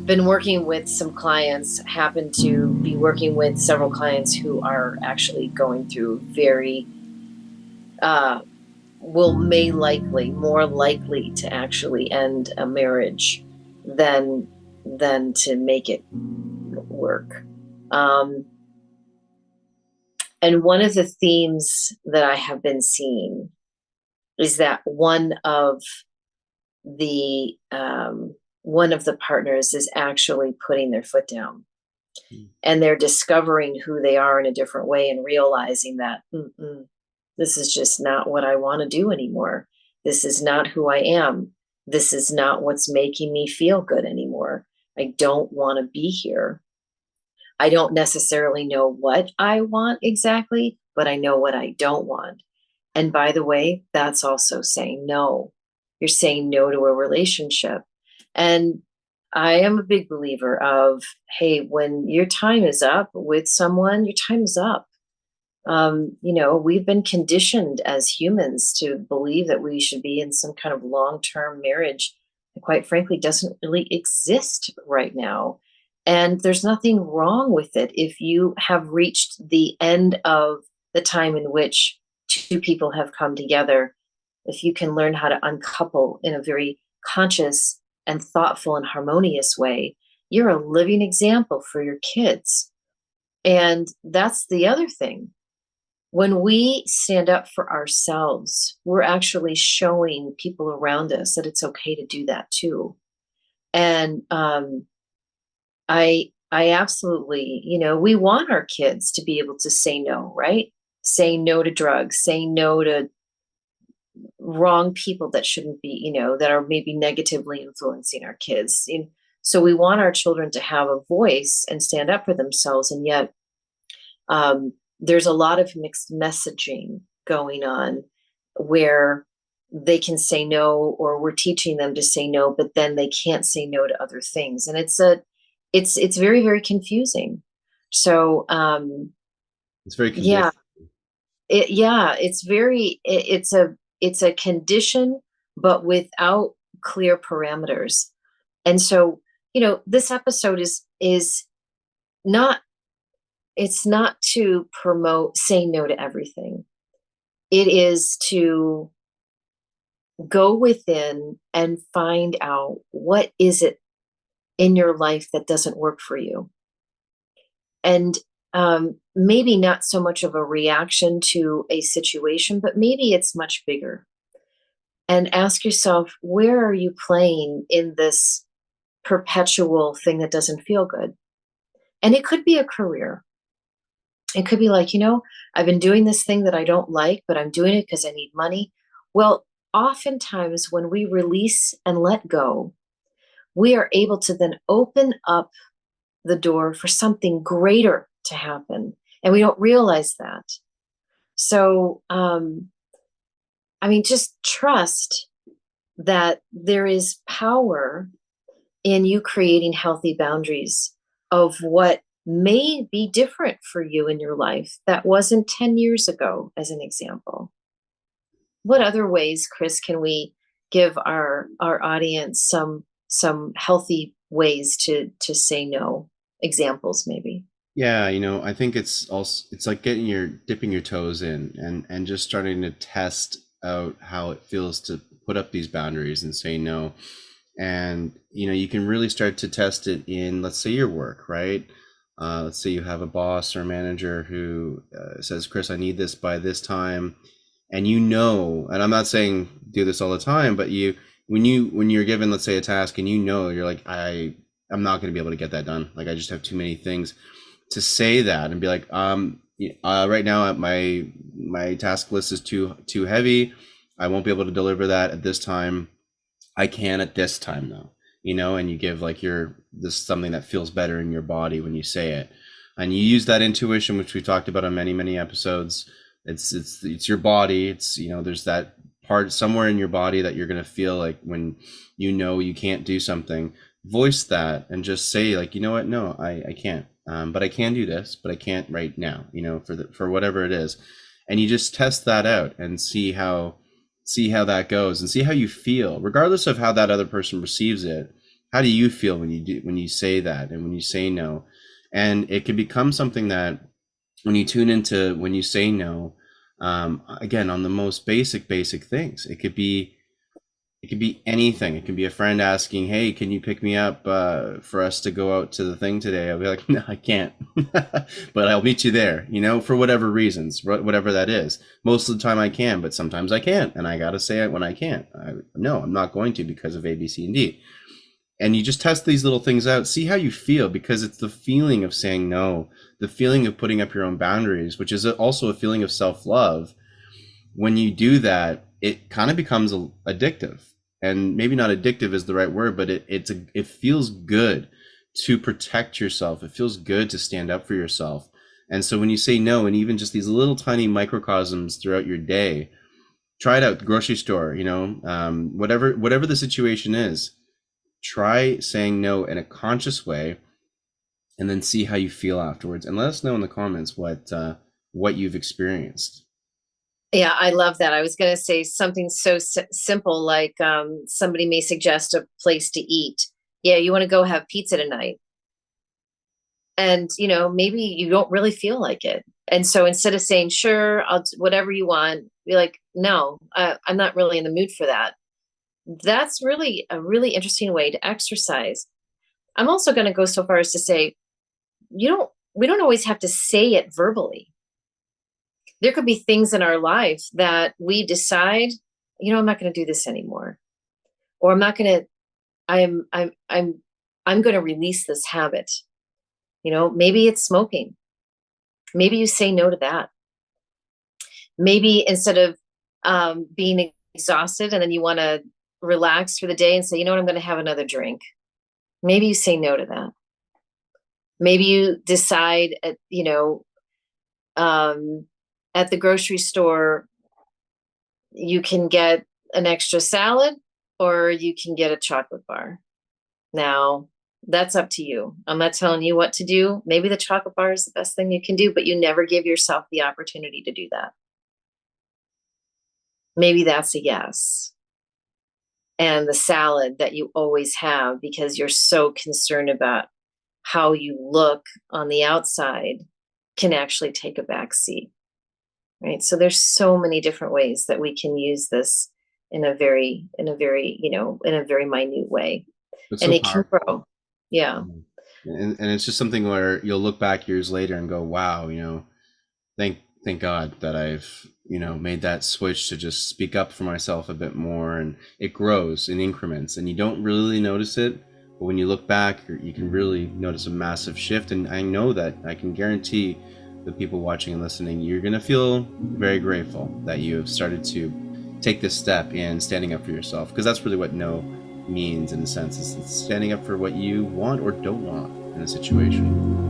been working with some clients, happen to be working with several clients who are actually going through very, uh, may likely, more likely to actually end a marriage than to make it work. Um, and one of the themes that I have been seeing is that the one of the partners is actually putting their foot down, and they're discovering who they are in a different way and realizing that this is just not what I want to do anymore. This is not who I am. This is not what's making me feel good anymore. I don't want to be here. I don't necessarily know what I want exactly, but I know what I don't want. And by the way, that's also saying no. You're saying no to a relationship. And I am a big believer of, hey, when your time is up with someone, your time is up. We've been conditioned as humans to believe that we should be in some kind of long-term marriage that, quite frankly, doesn't really exist right now. And there's nothing wrong with it if you have reached the end of the time in which two people have come together. If you can learn how to uncouple in a very conscious and thoughtful and harmonious way, you're a living example for your kids. And that's the other thing. When we stand up for ourselves, we're actually showing people around us that it's okay to do that too. And I absolutely, we want our kids to be able to say no, right? Say no to drugs, say no to wrong people that shouldn't be, that are maybe negatively influencing our kids. So we want our children to have a voice and stand up for themselves. And yet, there's a lot of mixed messaging going on where they can say no, or we're teaching them to say no, but then they can't say no to other things. And it's very, very confusing. So, It's very yeah, conditioned. it's a condition, but without clear parameters. And so, this episode is not, it's not to promote saying no to everything. It is to go within and find out what is it in your life that doesn't work for you. And maybe not so much of a reaction to a situation, but maybe it's much bigger. And ask yourself, where are you playing in this perpetual thing that doesn't feel good? And it could be a career. It could be like, I've been doing this thing that I don't like, but I'm doing it because I need money. Well, oftentimes when we release and let go, we are able to then open up the door for something greater to happen. And we don't realize that. So, just trust that there is power in you creating healthy boundaries of what may be different for you in your life that wasn't 10 years ago, as an example. What other ways, Chris, can we give our audience some healthy ways to say no? Examples, maybe. Yeah, I think it's like dipping your toes in and just starting to test out how it feels to put up these boundaries and say no. And you can really start to test it in, let's say, your work, right? Let's say you have a boss or a manager who says, Chris, I need this by this time. And and I'm not saying do this all the time, but when you're given, let's say, a task, and you're like, I'm not going to be able to get that done. Like, I just have too many things. To say that and be like, right now my task list is too heavy. I won't be able to deliver that at this time. I can at this time though, and you give like this something that feels better in your body when you say it, and you use that intuition, which we've talked about on many episodes. It's your body. There's that part somewhere in your body that you're gonna feel like when you can't do something. Voice that and just say, like, you know what, no, I can't, but I can do this, but I can't right now, for whatever it is. And you just test that out and see how that goes and see how you feel, regardless of how that other person receives it. How do you feel when you say that and when you say no? And it can become something that when you tune into when you say no, again, on the most basic things, it could be anything. It can be a friend asking, "Hey, can you pick me up for us to go out to the thing today?" I'll be like, "No, I can't, but I'll meet you there." You know, for whatever reasons, whatever that is. Most of the time I can, but sometimes I can't, and I gotta say it when I can't. No, I'm not going to because of A, B, C, and D. And you just test these little things out, see how you feel, because it's the feeling of saying no, the feeling of putting up your own boundaries, which is also a feeling of self-love. When you do that, it kind of becomes addictive. And maybe not addictive is the right word, but it feels good to protect yourself. It feels good to stand up for yourself. And so when you say no, and even just these little tiny microcosms throughout your day, try it out. Grocery store, whatever the situation is, try saying no in a conscious way, and then see how you feel afterwards. And let us know in the comments what you've experienced. Yeah, I love that. I was going to say something so simple like somebody may suggest a place to eat. Yeah, you want to go have pizza tonight. And, maybe you don't really feel like it. And so instead of saying, sure, I'll whatever you want, be like, no, I'm not really in the mood for that. That's really a really interesting way to exercise. I'm also going to go so far as to say, we don't always have to say it verbally. There could be things in our life that we decide, I'm not going to do this anymore, or I'm not going to, I'm going to release this habit. Maybe it's smoking. Maybe you say no to that. Maybe instead of being exhausted and then you want to relax for the day and say, I'm going to have another drink. Maybe you say no to that. Maybe you decide at the grocery store, you can get an extra salad or you can get a chocolate bar. Now, that's up to you. I'm not telling you what to do. Maybe the chocolate bar is the best thing you can do, but you never give yourself the opportunity to do that. Maybe that's a yes. And the salad that you always have because you're so concerned about how you look on the outside can actually take a back seat. Right. So there's so many different ways that we can use this in a very minute way. It's And so it can powerful. grow. Yeah. And it's just something where you'll look back years later and go, wow, thank God that I've, made that switch to just speak up for myself a bit more. And it grows in increments and you don't really notice it. But when you look back, you can really notice a massive shift. And I know that I can guarantee the people watching and listening, you're going to feel very grateful that you have started to take this step in standing up for yourself. Because that's really what no means, in a sense. It's standing up for what you want or don't want in a situation.